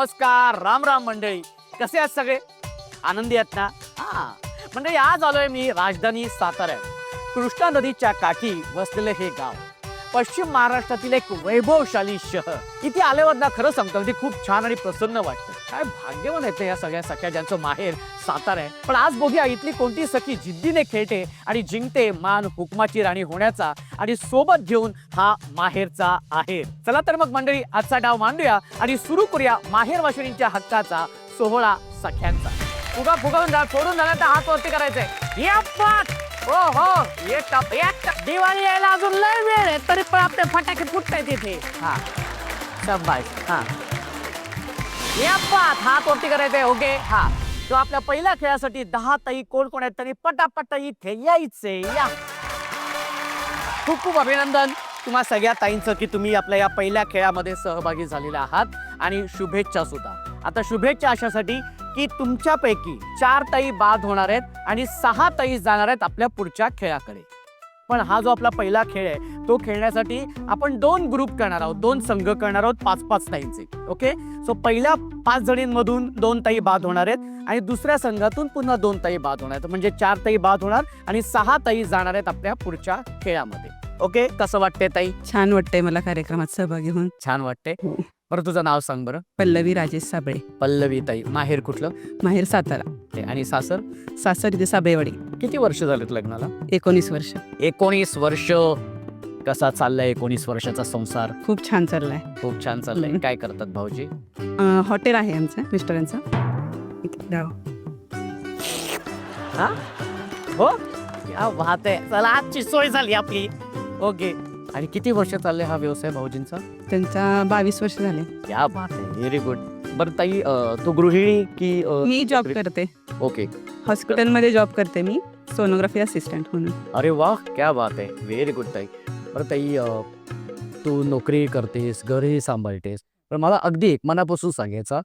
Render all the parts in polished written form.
नमस्कार, राम राम मंडळी. कसे आहात सगळे? आनंदी आहेत ना? मंडळी, आज आलोय मी राजधानी साताऱ्यात. कृष्णा नदीच्या काठी वसलेले हे गाव पश्चिम महाराष्ट्रातील एक वैभवशाली शहर. इथे आल्यावर ना खरं सांगतो अगदी खूप छान आणि प्रसन्न वाटतं. काय भाग्यवान येते या सगळ्या सख्या ज्यांचं माहेर सातारा आहे. पण आज बघूया इथली कोणती सखी जिद्दीने खेळते आणि जिंकते मान हुकमाची राणी होण्याचा आणि सोबत घेऊन हा माहेरचा आहेर. चला तर मग मंडळी, आजचा डाव मांडूया आणि सुरू करूया माहेर वाशिणींच्या हक्काचा सोहळा सख्यांचा. फुगा फुगावून जा, सोडून झाला तर हात वरती करायचंय. या पाठ हो हो, एक दिवाळी यायला अजून लय वेळ आहे, तरी पण आपले फटाके फुटतायत इथे. हा शाबास. हा या पाठ हात वरती करायचंय. ओके. हा तो आपल्या पहिल्या खेळासाठी 10 ताई कोण कोण आहेत तरी पटापट इथे यायचे. या खूप खूप अभिनंदन तुम्हा सगळ्या ताईंचं की तुम्ही आपल्या या पहिल्या खेळामध्ये सहभागी झालेले आहात आणि शुभेच्छा सुद्धा. आता शुभेच्छा अशासाठी की तुमच्यापैकी 4 ताई बाद होणार आहेत आणि 6 ताई जाणार आहेत आपल्या पुढच्या खेळाकडे. पण हा जो आपला पहिला खेळ आहे तो खेळण्यासाठी आपण 2 ग्रुप करणार आहोत, 2 संघ करणार आहोत 5-5 ताईंचे. ओके. सो पहिल्या 5 जणींमधून 2 ताई बाद होणार आहेत आणि दुसऱ्या संघातून पुन्हा 2 ताई बाद होणार आहेत. म्हणजे 4 ताई बाद होणार आणि 6 ताई जाणार आहेत आपल्या पुढच्या खेळामध्ये. ओके. कसं वाटतंय ताई? छान वाटतंय मला कार्यक्रमात सहभागी होऊन. छान वाटतंय. बरं, तुझं नाव सांग बरं. पल्लवी राजेश साबळे. पल्लवी ताई. माहेर कुठलं? माहेर सातारा. आणि सासर? सासर इथे साबळेवाडी. किती वर्ष झालेत लग्नाला? 19 वर्ष. 19 वर्ष. कसा चाललाय 19 वर्षाचा संसार? खूप छान चाललाय. खूप छान चाललाय. काय करतात भाऊजी? हॉटेल आहे आमचं मिस्टरांचं. हा हो, क्या बात आहे. चला, आजची सोय झाली आपली. ओके. आणि किती वर्ष चालले हा व्यवसाय भाऊजींचा? त्यांचा 22 वर्ष झाले. क्या बात आहे. Very good. बरं ताई, तू गृहिणी की? मी जॉब करते. ओके. हॉस्पिटलमध्ये जॉब करते मी, सोनोग्राफी असिस्टंट म्हणून. अरे वा, क्या बात आहे. व्हेरी गुड ताई. बरं ताई, तू नोकरी करतेस, घरही सांभाळतेस, पण मला अगदी एक मनापासून सांगायचा,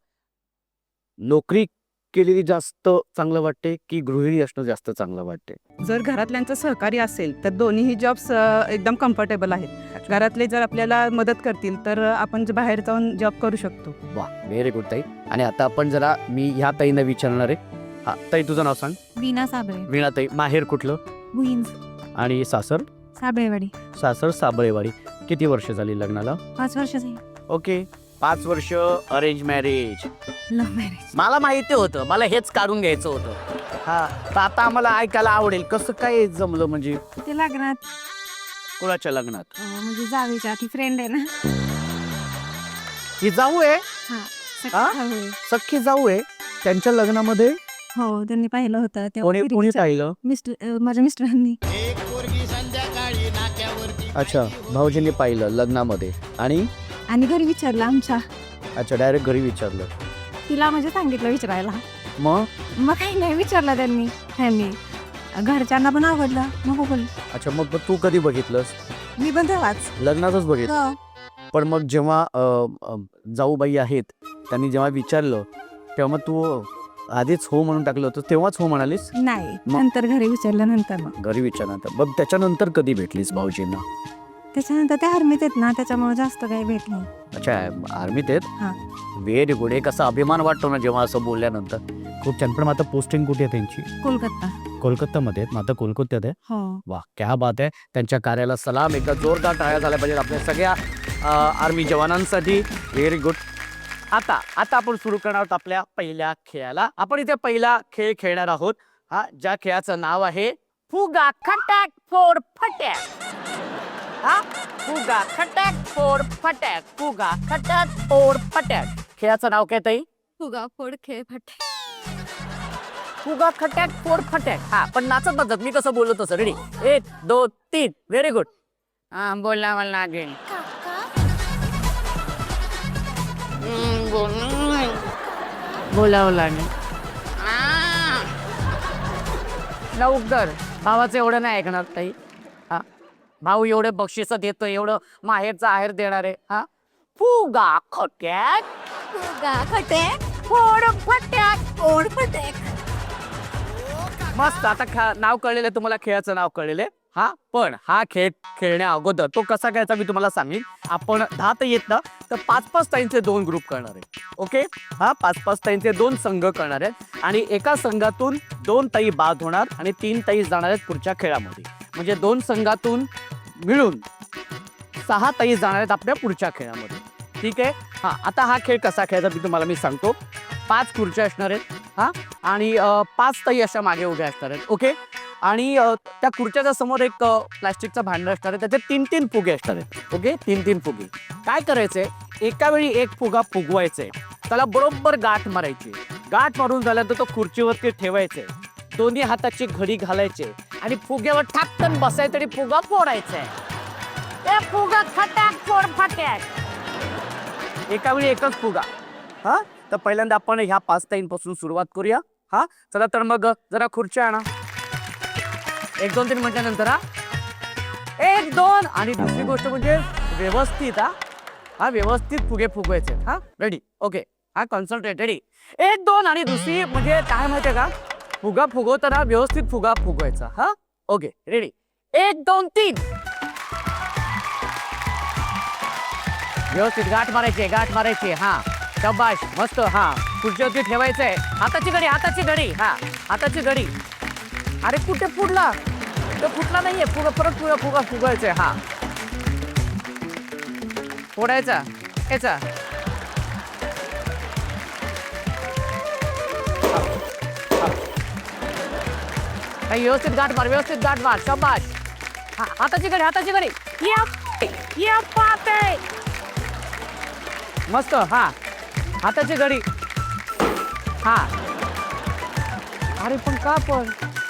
नोकरी केलेली जास्त चांगलं वाटते की गृहिणी असणं जास्त चांगलं वाटते? जर घरातल्यांचं सहकार्य असेल तर दोन्हीही जॉब्स एकदम कम्फर्टेबल आहेत. घरातले जर आपल्याला मदत करतील तर आपण बाहेर जाऊन जॉब करू शकतो. वा, व्हेरी गुड ताई. आणि आता आपण जरा मी ह्या ताईंना विचारणार आहे. हा ताई, तुझं नाव सांग. वीणा साबळे. वीणा ताई. माहेर कुठलं? भुईंज. आणि सासर? साबळेवाडी. सासर साबळेवाडी. किती वर्ष झाली लग्नाला? 5 वर्ष झाली. ओके. 5 वर्ष अरेंज मॅरेज. Love marriage. मला माहिती होतं, मला हेच काढून घ्यायचं होतं. हा, तर आता आम्हाला ऐकायला आवडेल कसं काय जमलं, म्हणजे ते लग्नात कोणाच्या लग्नात? म्हणजे जावेच्या ती फ्रेंड आहे ना. ही जाऊ आहे, हा, सख्खी हा? जाऊ आहे. सख्खी जाऊ आहे. त्यांच्या लग्नामध्ये हो, त्यांनी पाहिलं होतं कोणी कोणी पाहिलं? माझ्या मिस्टरांनी. अच्छा, भाऊजींनी पाहिलं लग्नामध्ये. आणि घरी विचारलं आमच्या. अच्छा, डायरेक्ट घरी विचारलं. तिला म्हणजे सांगितलं विचारायला. मग काही नाही विचारलं त्यांनी. घरच्यांना पण आवडलं. मग बोल. अच्छा, मग तू कधी बघितलंस? मी पण तेव्हाच. लग्नातच बघितलं. हो. पण मग जेव्हा जाऊबाई आहेत त्यांनी जेव्हा विचारलं तेव्हा मग तू आधीच हो म्हणून टाकलं होतं, तेव्हाच हो म्हणालीस? नाही, मग? नंतर घरी विचारल्यानंतर. मग घरी विचारल्यानंतर. मग त्याच्यानंतर कधी भेटलीस भाऊजींना? त्याच्यानंतर ते आर्मीत आहेत ना, त्याच्यामुळे जास्त काही भेटलं. अच्छा, आर्मीत हा. आहेत. Very good. एक असा अभिमान वाटतो ना जेव्हा असं बोलल्यानंतर. खूप छान. पण आता पोस्टिंग कुठे आहे त्यांची? कोलकाता. कोलकातामध्ये आहेत. आता कोलकात्यात आहे. हो. वा, क्या बात आहे. त्यांच्या कार्याला सलाम. एकदा जोरदार टाळ्या झाल्या पाहिजेत आपल्या सगळ्या आर्मी जवानांसाठी. Very good. आता आपण सुरू करणार आहोत आपल्या पहिल्या खेळाला. आपण इथे पहिला खेळ खेळणार आहोत, हा, ज्या खेळाचं नाव आहे फुगा खटाक फोड फट्याक. हा, फुगा खटाक फोड फट्याक. फुगा खटाक फोड फट्याक. खेळाचं नाव काय ताई? फुगा फोड खेळ फटे. फुगा खट्याक फोड फट्याक. हा, पण नाचत नाचत मी कसं बोललो तसं. रेडी? 1 2 3. Very good. हा, बोला मला लागेल. बोलावं लागेल. लवकर. भावाचं एवढं नाही ऐकणार ताई. हा, भाऊ एवढे बक्षीस देतो, एवढं माहेरचा आहेर देणार आहे. हा, फुगा खट्याक फुगा फटे फोड फट्याक फोड फट्याक. मस्त. आता नाव कळलेलं तुम्हाला, खेळाचं नाव कळलेलं. हा पण हा खेळ खेळण्या अगोदर तो कसा खेळायचा मी तुम्हाला सांगेन. आपण 10 ताई येत ना, तर 5-5 ताईंचे 2 ग्रुप करणार आहे. ओके, हा 5-5 ताईंचे 2 संघ करणार आहेत आणि एका संघातून 2 ताई बाद होणार आणि 3 ताई जाणार आहेत पुढच्या खेळामध्ये. म्हणजे 2 संघातून मिळून 6 ताई जाणार आहेत आपल्या पुढच्या खेळामध्ये. ठीक आहे. हा, आता हा खेळ कसा खेळायचा मी सांगतो. 5 खुर्च्या असणार आहेत. हा, आणि 5 ताई अशा मागे उभ्या असणार आहेत. ओके, आणि त्या खुर्च्याच्या समोर एक प्लास्टिकचं भांडं असणार आहे. त्याचे 3-3 फुगे असणार आहेत. ओके, 3-3 फुगे. काय करायचंय, एका वेळी एक फुगा फुगवायचे, त्याला बरोबर गाठ मारायची. गाठ मारून झाल्यानंतर तो खुर्चीवरती ठेवायचे, दोन्ही हाताची घडी घालायचे आणि फुग्यावर ठाकटन बसायचं आणि फुगा फोडायचे. ए फुगा फटाक फोड फटाक. एका वेळी एकच फुगा. हा, तर पहिल्यांदा आपण ह्या 5 ताईंपासून सुरुवात करूया. हा, चला तर मग जरा खुर्च्या आणा. 1 2 3 म्हटल्यानंतर हा 1 2 आणि दुसरी गोष्ट म्हणजे व्यवस्थित हा व्यवस्थित फुगे फुगवायचे. हा, रेडी. ओके, हा कॉन्सन्ट्रेट. रेडी. 1 2 आणि दुसरी म्हणजे काय माहितीये का, फुगा फुगवताना व्यवस्थित फुगा फुगवायचा. हा, ओके, रेडी. 1 2 3. व्यवस्थित गाठ मारायची. हा, शाबाश, मस्त. हा, खुर्चीवरती ठेवायचंय. हाताची घडी. हा, हाताची घडी. अरे कुठे फुटला, तो फुटला नाहीये. परत फुगा फुगवायचंय. हा, फोडायचा याचा. व्यवस्थित गाठ मार. शाबाश. हा, हाताची घडी. या पाते. मस्त. हा, हाताची घडी. हा, अरे पण का पण,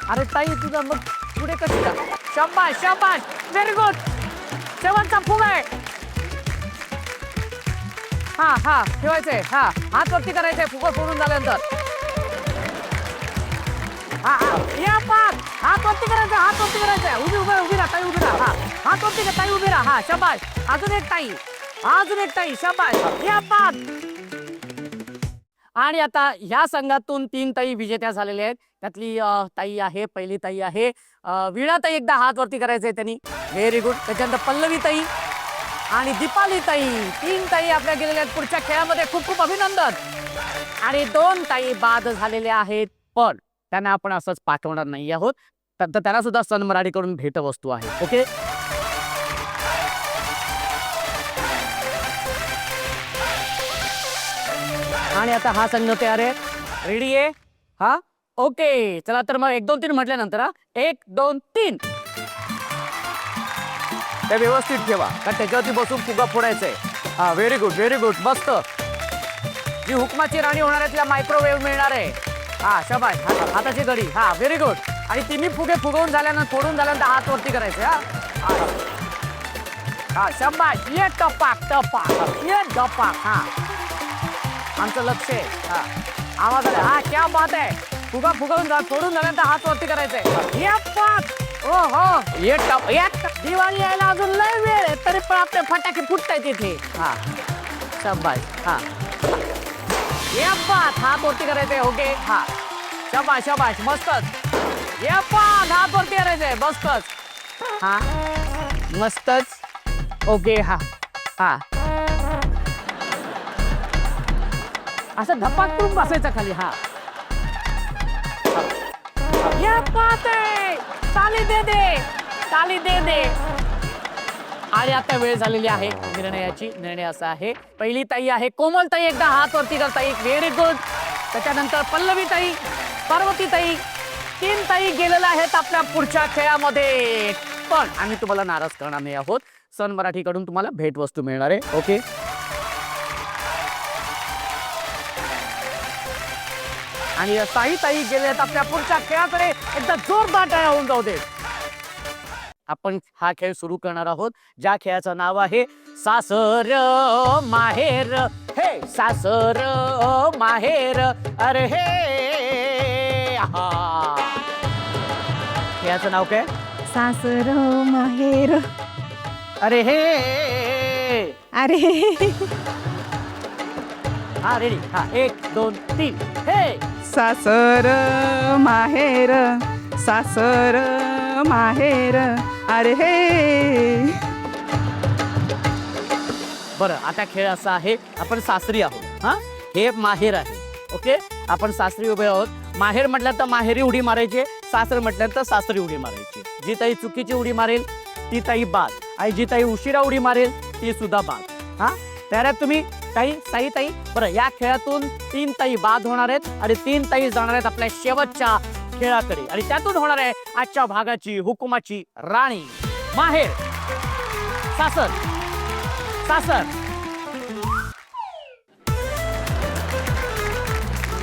अरे ताई तुझा मग पुढे कशी का. शाबाश, व्हेरी गुड. शेवटचा फुगा आहे. हा ठेवायचंय. हा, हात वरती करायचंय फुगा फोडून झाल्यानंतर. हा, या पाच. हात वरती करायचंय. उभी राहा ताई, उभी राहा. हा, हात वरती कर ताई, उभी राहा. हा, शाबाश. अजून एक ताई. शाबाश. या पाच. आणि आता ह्या संघातून 3 ताई विजेत्या झालेल्या आहेत. त्यातली ताई आहे, पहिली ताई आहे वीणा ताई. एकदा हात वरती करायचंय त्यांनी. Very good. त्याच्यानंतर पल्लवी ताई आणि दीपाली ताई. 3 ताई आपल्या गेलेल्या आहेत पुढच्या खेळामध्ये. खूप खूप अभिनंदन. आणि 2 ताई बाद झालेल्या आहेत, पण त्यांना आपण असंच पाठवणार नाही आहोत. तर त्यांना सुद्धा सन मराठीकडून भेटवस्तू आहे. ओके, आणि आता हा संघ तयार आहे. रेडी आहे. हा, ओके, चला तर मग 1 2 3 म्हटल्यानंतर 1 2 3. ते व्यवस्थित ठेवा, कारण त्याच्यावरती बसून फुगा फोडायचंय. हा, व्हेरी गुड. मस्त. जी हुकमाची राणी होणार आहे तिला मायक्रोवेव्ह मिळणार आहे. हा, शाबाश. हाताची घडी. हा, व्हेरी गुड. आणि तिन्ही फुगे फोडून झाल्यानंतर हात वरती करायचे. हा, शाबाश. ये टपाक. हा, आमचं लक्ष आहे. हा, आवाज आला. हा, क्या बात आहे. फुगा फोडून झाल्यानंतर हात वरती करायचंय. दिवाळी यायला अजून लय वेळ आहे, तरी पण आपले फटाके फुटतायत तिथे. हा, शाबाश. हा, या पाच. हात वरती करायचंय. ओके, हा, शाबाश. मस्तच. या पाच. हात वरती करायचंय. मस्तच. हा, मस्तच. ओके. हा, असं धपाक करून बसायचं खाली. हा, या पाच. ताली दे दे. आणि आता वेळ झालेली आहे निर्णयाची. निर्णय असा आहे, पहिली ताई आहे कोमल ताई. एकदा हात वरती करता येईल. Very good. त्याच्यानंतर पल्लवी ताई, पार्वती ताई. 3 ताई गेलेल्या आहेत आपल्या पुढच्या खेळामध्ये. पण आम्ही तुम्हाला नाराज करणार नाही आहोत. सन मराठीकडून तुम्हाला भेटवस्तू मिळणार आहे. ओके, आणि साई ताई गेले आहेत आपल्या पुढच्या खेळाकडे. एकदा जोरदार टाळ्या होऊन जाऊ दे. आपण हा खेळ सुरू करणार आहोत, ज्या खेळाचं नाव आहे सासर माहेर. हे सासर माहेर. अरे हे, हा, खेळाचं नाव काय? सासर माहेर. अरे हे. हा, रेडी. हा, 1 2 3. हे सासर माहेर. अरे हे बरं, आता खेळ असा आहे, आपण सासरी आहोत. हा, हे माहेर आहे. ओके, आपण सासरी उभे आहोत. माहेर म्हटलं तर माहेरी उडी मारायची, सासर म्हटलं तर सासरी उडी मारायची. जी ताई चुकीची उडी मारेल ती ताई बाद, आणि जी ताई उशिरा उडी मारेल ती सुद्धा बाद. हा, त्यात तुम्ही ताई साई ताई. बरं, या खेळातून 3 ताई बाद होणार आहेत आणि 3 ताई जाणार आहेत आपल्या शेवटच्या खेळाकडे, आणि त्यातून होणार आहे आजच्या भागाची हुकुमाची राणी. माहेर, सासर, सासर.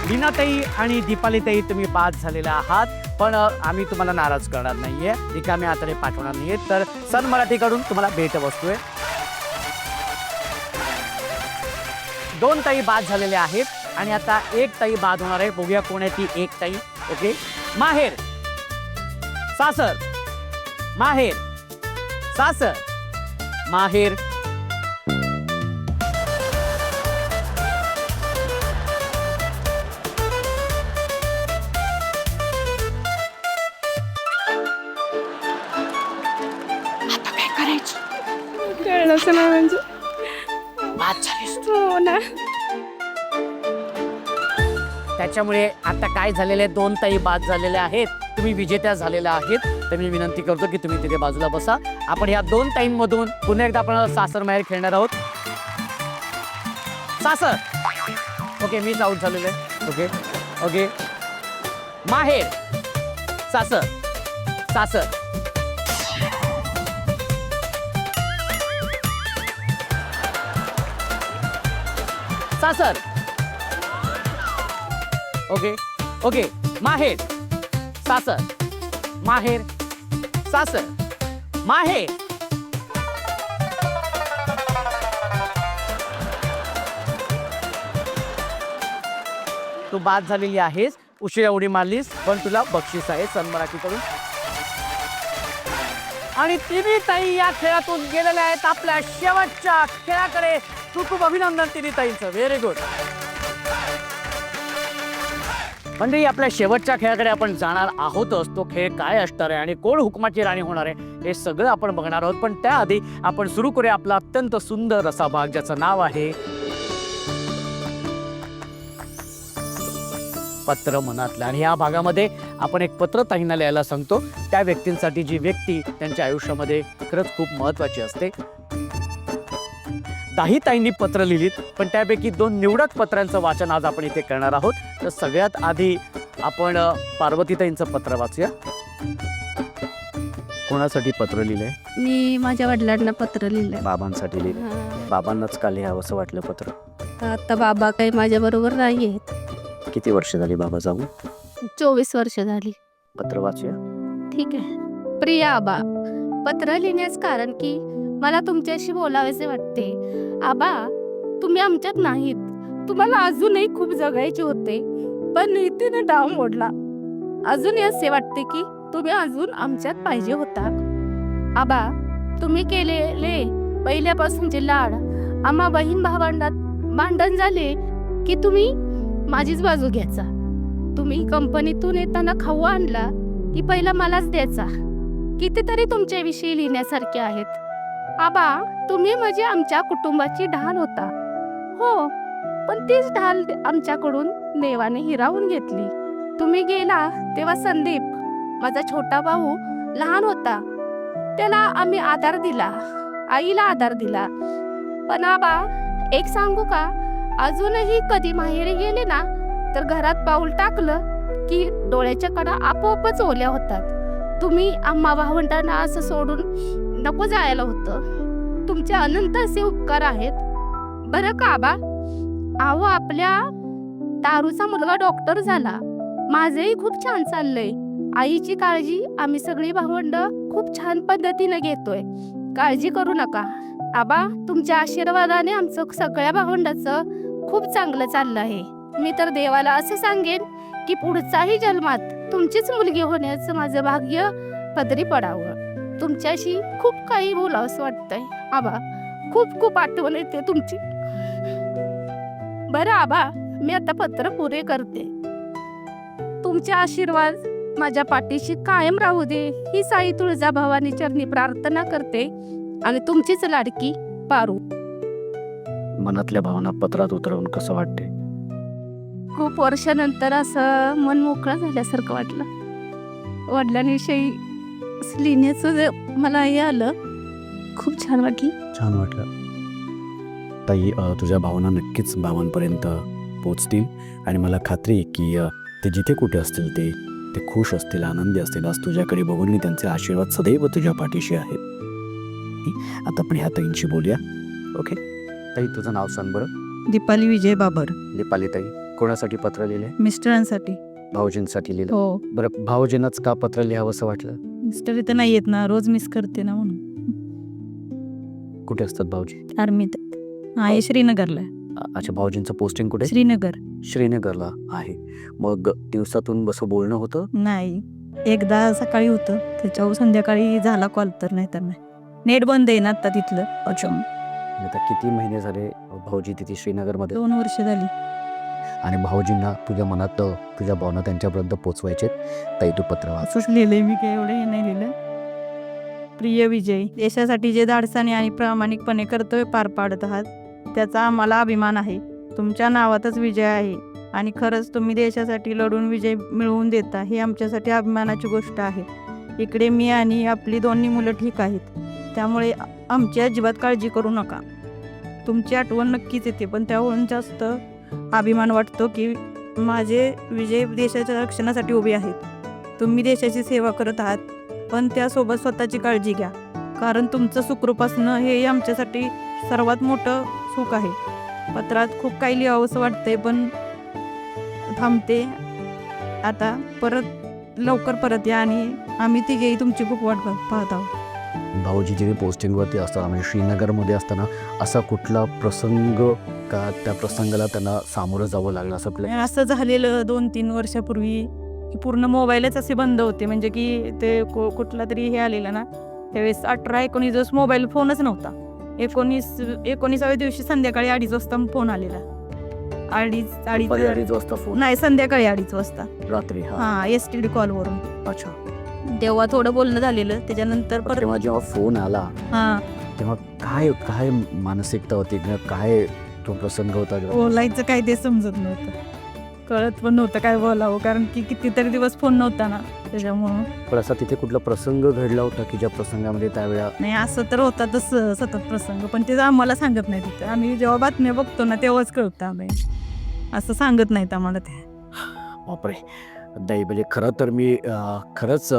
लीनाताई आणि दीपालीताई तुम्ही बाद झालेल्या आहात, पण आम्ही तुम्हाला नाराज करणार नाहीये, रिकाम्या हाताने पाठवणार नाहीये. तर सन मराठीकडून तुम्हाला भेट वस्तू आहे. 2 ताई बाद झालेल्या आहेत आणि आता 1 ताई बाद होणार आहे. बघूया कोण आहे ती 1 ताई. ओके, माहेर, सासर, माहेर, सासर, माहेर, कळलंच नाही म्हणजे. बाद झालीस. हो ना. त्याच्यामुळे आता काय झालेले 2 ताई बाद झालेल्या आहेत, तुम्ही विजेत्या झालेल्या आहेत. तर मी विनंती करतो की तुम्ही तिथे बाजूला बसा. आपण ह्या 2 ताईंमधून पुन्हा एकदा आपण सासर माहेर खेळणार आहोत. सासर. ओके, मीच आऊट झालेले. ओके ओके, माहेर, सासर, सासर, सासर. ओके ओके, माहेर, सासर, माहेर, सासर, माहेर. तू बाद झालेली आहेस, उशिरा उडी मारलीस, पण तुला बक्षीस आहे सन मराठीकडून. आणि तिन्ही ताई या खेळातून गेलेल्या आहेत आपल्या शेवटच्या खेळाकडे. खूप खूप अभिनंदन तिन्ही ताईंचं. Very good. म्हणजे आपल्या शेवटच्या खेळाकडे आपण जाणार आहोतच. तो खेळ काय असणार आहे आणि कोण हुकमाची राणी होणार आहे हे सगळं आपण बघणार आहोत. पण त्याआधी आपण सुरू करूया आपला अत्यंत सुंदर असा भाग, ज्याचं नाव आहे पत्र मनातलं. आणि या भागामध्ये आपण एक पत्र ताईंना लिहायला सांगतो, त्या व्यक्तींसाठी जी व्यक्ती त्यांच्या आयुष्यामध्ये खरंच खूप महत्वाची असते. 10 ताईंनी पत्र लिहिलीत, पण त्यापैकी 2 निवडक पत्रांचं वाचन आज आपण इथे करणार आहोत. तर सगळ्यात आधी आपण पार्वतीताईंचं पत्र वाचूया. कोणासाठी पत्र लिहिलंय? मी माझ्या वडिलांना पत्र लिहिलंय. बाबांसाठी लिहिलंय. बाबांनाच का लिहावं असं वाटलं पत्र? आता बाबा काही माझ्या बरोबर नाही आहेत. किती वर्ष झाली बाबा जाऊन? 24 वर्ष झाली. पत्र वाचूया. ठीक आहे. प्रिय आबा, पत्र लिहिण्यास कारण की मला तुमच्याशी बोलावेसे वाटते. आबा, तुम्ही आमच्यात नाहीत. तुम्हाला अजूनही खूप जगायचे होते, पण नीतीने डाव मोडला. अजूनही असे वाटते की तुम्ही अजून आमच्यात पाहिजे होता. आबा, तुम्ही केलेले पहिल्यापासूनचे लाड, आम्हा बहीण भावंडात भांडण झाले की तुम्ही माझीच बाजू घ्यायचा. तुम्ही कंपनीतून येताना खाऊ आणला की पहिला मलाच द्यायचा. कितीतरी तुमच्याविषयी लिहिण्यासारखे आहेत. आबा, तुम्ही म्हणजे आमच्या कुटुंबाची ढाल होता. हो, पण तीच ढाल आमच्याकडून देवाने हिरावून घेतली. तुम्ही गेला तेव्हा संदीप, माझा छोटा भाऊ लहान होता, त्याला आम्ही आधार दिला, आईला आधार दिला. पण आबा, एक सांगू का, अजूनही कधी माहेरी गेले ना तर घरात पाऊल टाकलं की डोळ्याच्या कडा आपोआपच ओल्या होतात. तुम्ही आम्हा भावंडांना असं सोडून नको जायला होतं. तुमचे अनंत असे उपकार आहेत बरं का आबा. अहो, आपल्या तारूचा मुलगा डॉक्टर झाला. माझंही खूप छान चाललंय. आईची काळजी आम्ही सगळी भावंड खूप छान पद्धतीने घेतोय. काळजी करू नका आबा. तुमच्या आशीर्वादाने आमचं सगळ्या भावंडाचं खूप चांगलं चाललं आहे. मी तर देवाला असे सांगेन की पुढचाही जन्मात तुमचीच मुलगी होण्याचं माझं भाग्य पदरी पडावं. तुमच्याशी खूप काही बोलावंसं वाटतंय आबा. खूप खूप आठवण येते तुमची. बरं आबा, मी आता पत्र पुरे करते. तुमचे आशीर्वाद माझ्या पाठीशी कायम राहू दे ही साई तुळजाभवानी चरणी प्रार्थना करते. आणि तुमचीच लाडकी पारू. मनातल्या भावना पत्रात उतरवून कसं वाटते? खूप वर्षानंतर असं मन मोकळं झाल्यासारखं वाटलं. वडिलांविषयी लिहिण्याचं जे मला हे आलं, खूप छान वाटलं. छान वाटलं. ताई, तुझ्या भावना नक्कीच बाबांपर्यंत पोचतील आणि मला खात्री आहे की ते जिथे कुठे असतील ते खुश असतील, आनंदी असतील. आज तुझ्याकडे बघून मी त्यांचे आशीर्वाद सदैव तुझ्या पाठीशी आहेत. आता आपण ह्या ताईंशी बोलूया. ओके ताई, तुझं नाव सांग बरं. दीपाली विजय बाबर. दीपाली ताई, कोणासाठी पत्र लिहिले? मिस्टरांसाठी. भाऊजींसाठी लिहिलं. हो. बरं, भाऊजींनाच का पत्र लिहावं असं वाटलं? मिस्टर इथं नाही येत ना, रोज मिस करते ना म्हणून. कुठे असतात भाऊजी? आर्मीत आहे, श्रीनगरला. अच्छा, भाऊजींचं पोस्टिंग कुठे? श्रीनगर. श्रीनगरला आहे. मग दिवसातून बसं बोलणं होतं? नाही, एकदा सकाळी होतं, त्याच्यावर संध्याकाळी झाला कॉल, तर नाही तर नाही. नेट बंद आहे ना आता तिथलं. अच्छा. आता किती महिने झाले भाऊजी तिथे श्रीनगरमध्ये? 2 वर्ष झाली. आणि भाऊजींना तुझ्या मनात तुझ्या भावना त्यांच्यापर्यंत पोचवायचे. ताई, तू पत्र वाच. असंच लिहिलंय मी, काय एवढं हे नाही लिहिलं. प्रिय विजय, देशासाठी जे धाडसाने आणि प्रामाणिकपणे कर्तव्य पार पाडत आहात त्याचा आम्हाला अभिमान आहे. तुमच्या नावातच विजय आहे आणि खरंच तुम्ही देशासाठी लढून विजय मिळवून देता, ही आमच्यासाठी अभिमानाची गोष्ट आहे. इकडे मी आणि आपली 2 मुलं ठीक आहेत, त्यामुळे आमची अजिबात काळजी करू नका. तुमची आठवण नक्कीच येते, पण त्यावरून जास्त अभिमान वाटतो की माझे विजय देशाच्या रक्षणासाठी उभे आहेत. तुम्ही देशाची सेवा करत आहात, पण त्यासोबत स्वतःची काळजी घ्या, कारण तुमचं सुखरूप असणं हे आमच्यासाठी सर्वात मोठं सुख आहे. पत्रात खूप काही लिहावंसं वाटतंय, पण थांबते आता. लवकर परत या आणि आम्ही तिघेही तुमची खूप वाट पाहत आहोत. भाऊजी जिथे पोस्टिंगवरती असताना, म्हणजे श्रीनगरमध्ये असताना असा कुठला प्रसंग का त्या प्रसंगाला त्यांना सामोरं जावं लागलं असं आपल्या? असं झालेलं 2-3 वर्षापूर्वी की पूर्ण मोबाईलच असे बंद होते, म्हणजे की ते कुठला तरी हे आलेलं ना, त्यावेळेस 18-19 दिवस मोबाईल फोनच नव्हता. 19व्या दिवशी संध्याकाळी 2:30 वाजता फोन आलेला. अडीच वाजता फोन? नाही, संध्याकाळी 2:30 वाजता रात्री. हां, STD कॉलवरून. अच्छा. तेव्हा थोडं बोलणं झालेलं, त्याच्यानंतर परत तेव्हा जेव्हा फोन आला हां, तेव्हा काय मानसिकता होती, काय तो प्रसंग होता? बोलायचं काय ते समजत नव्हतं, कळत पण नव्हतं काय बोलावं, कारण की कितीतरी दिवस फोन नव्हता ना, त्याच्यामुळं. पण असा तिथे कुठला प्रसंग घडला होता की ज्या प्रसंगामध्ये त्यावेळा? नाही, असं तर होतातच सतत प्रसंग, पण ते आम्हाला सांगत नाही तिथं. आम्ही जेव्हा बातम्या बघतो ना तेव्हाच कळतं आम्ही, असं सांगत नाहीत आम्हाला ते. बापरे. नाही, म्हणजे खरं तर मी खरंच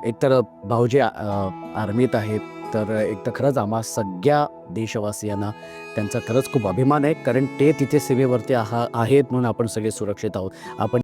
एकतर भाऊजी आर्मीत आहेत, तर एक तर खरंच आम्हा सगळ्या देशवासियांना त्यांचा खरंच खूप अभिमान आहे, कारण ते तिथे सेवेवरती आहेत म्हणून आपण सगळे सुरक्षित आहोत. आपण